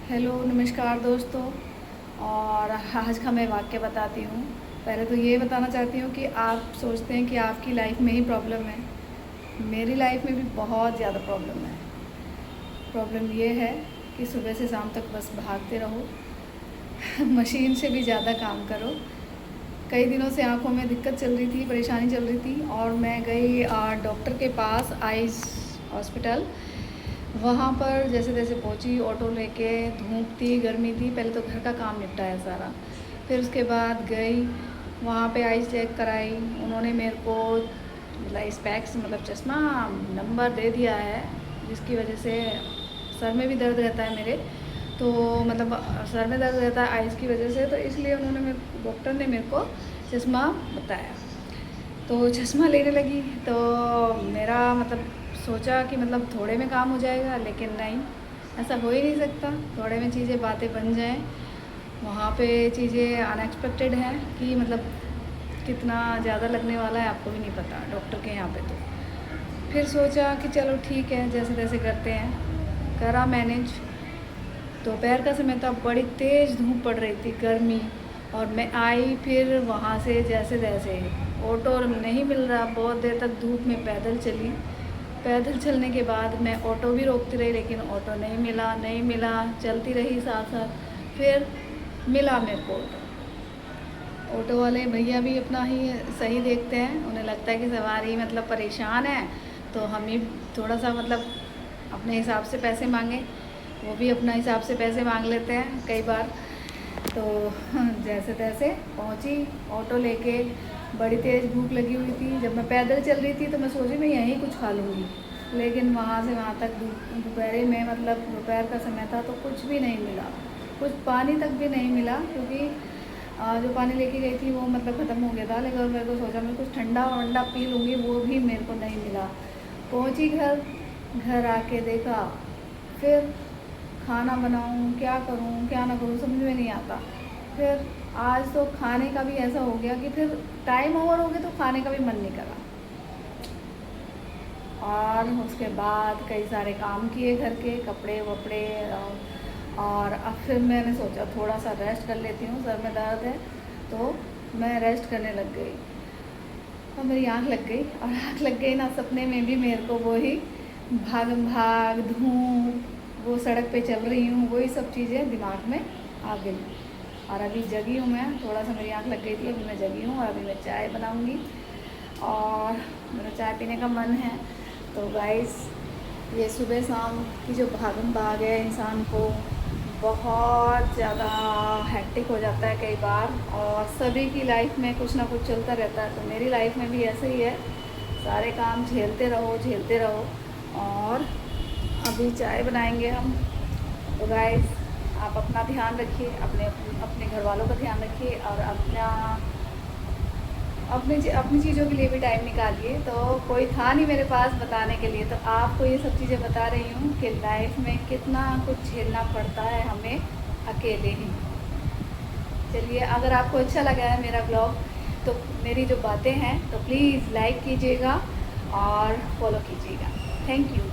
Hello नमस्कार दोस्तों। और आज का मैं वाक्य बताती हूँ। पहले तो ये बताना चाहती हूँ कि आप सोचते हैं कि आपकी लाइफ में ही प्रॉब्लम है। मेरी लाइफ में भी बहुत ज़्यादा प्रॉब्लम है। प्रॉब्लम ये है कि सुबह से शाम तक बस भागते रहो मशीन से भी ज़्यादा काम करो। कई दिनों से आंखों में दिक्कत चल रही थी, परेशानी चल रही थी और मैं गई डॉक्टर के पास, आइज़ हॉस्पिटल। वहाँ पर जैसे तैसे पहुँची, ऑटो लेके। धूप थी, गर्मी थी। पहले तो घर का काम निपटाया सारा, फिर उसके बाद गई वहाँ पे, आइज़ चेक कराई। उन्होंने मेरे को मतलब स्पेक्स मतलब चश्मा नंबर दे दिया है, जिसकी वजह से सर में भी दर्द रहता है मेरे। तो मतलब सर में दर्द रहता है आइज़ की वजह से, तो इसलिए उन्होंने डॉक्टर ने मेरे को चश्मा बताया। तो चश्मा लेने लगी तो मेरा मतलब सोचा कि मतलब थोड़े में काम हो जाएगा, लेकिन नहीं, ऐसा हो ही नहीं सकता। थोड़े में चीज़ें बातें बन जाएं। वहाँ पे चीज़ें अनएक्सपेक्टेड हैं कि मतलब कितना ज़्यादा लगने वाला है आपको भी नहीं पता डॉक्टर के यहाँ पे। तो फिर सोचा कि चलो ठीक है, जैसे तैसे करते हैं। करा मैनेज। दोपहर का समय था, बड़ी तेज़ धूप पड़ रही थी, गर्मी। और मैं आई फिर वहाँ से जैसे तैसे, ऑटो नहीं मिल रहा, बहुत देर तक धूप में पैदल चली। पैदल चलने के बाद मैं ऑटो भी रोकती रही, लेकिन ऑटो नहीं मिला। चलती रही साथ साथ, फिर मिला मेरे को ऑटो। ऑटो वाले भैया भी अपना ही सही देखते हैं, उन्हें लगता है कि सवारी मतलब परेशान है तो हम ही थोड़ा सा मतलब अपने हिसाब से पैसे मांगे। वो भी अपना हिसाब से पैसे मांग लेते हैं कई बार। तो जैसे तैसे पहुंची ऑटो लेके। बड़ी तेज़ भूख लगी हुई थी। जब मैं पैदल चल रही थी तो मैं सोची मैं यहीं कुछ खा लूँगी, लेकिन वहाँ से वहाँ तक दोपहर में मतलब दोपहर का समय था तो कुछ भी नहीं मिला। कुछ पानी तक भी नहीं मिला, क्योंकि जो पानी लेके गई थी वो मतलब ख़त्म हो गया था। लेकिन मेरे को सोचा मैं कुछ ठंडा वंडा पी लूँगी, वो भी मेरे को नहीं मिला। पहुँची घर, घर आके देखा, फिर खाना बनाऊँ क्या करूँ क्या ना करूँ समझ में नहीं आता। फिर आज तो खाने का भी ऐसा हो गया कि फिर टाइम ओवर हो गया तो खाने का भी मन नहीं करा। और उसके बाद कई सारे काम किए घर के, कपड़े वपड़े। और अब फिर मैंने सोचा थोड़ा सा रेस्ट कर लेती हूँ, सर में दर्द है। तो मैं रेस्ट करने लग गई और मेरी आँख लग गई। और आँख लग गई ना, सपने में भी मेरे को वही भागम भाग, धूप, वो सड़क पे चल रही हूँ, वही सब चीज़ें दिमाग में आ गई। और अभी जगी हूँ मैं, थोड़ा सा मेरी आँख लग गई थी, अभी मैं जगी हूँ और अभी मैं चाय बनाऊँगी और मेरा चाय पीने का मन है। तो गाइस, ये सुबह शाम की जो भागम भाग है, इंसान को बहुत ज़्यादा हेक्टिक हो जाता है कई बार, और सभी की लाइफ में कुछ ना कुछ चलता रहता है। तो मेरी लाइफ में भी ऐसे ही है, सारे काम झेलते रहो। और अभी चाय बनाएंगे हम। तो गाइस, आप अपना ध्यान रखिए, अपने घर वालों का ध्यान रखिए और अपनी चीज़ों के लिए भी टाइम निकालिए। तो कोई था नहीं मेरे पास बताने के लिए, तो आपको ये सब चीज़ें बता रही हूँ कि लाइफ में कितना कुछ झेलना पड़ता है हमें अकेले ही। चलिए, अगर आपको अच्छा लगा है मेरा ब्लॉग, तो मेरी जो बातें हैं, तो प्लीज़ लाइक कीजिएगा और फॉलो कीजिएगा। Thank you.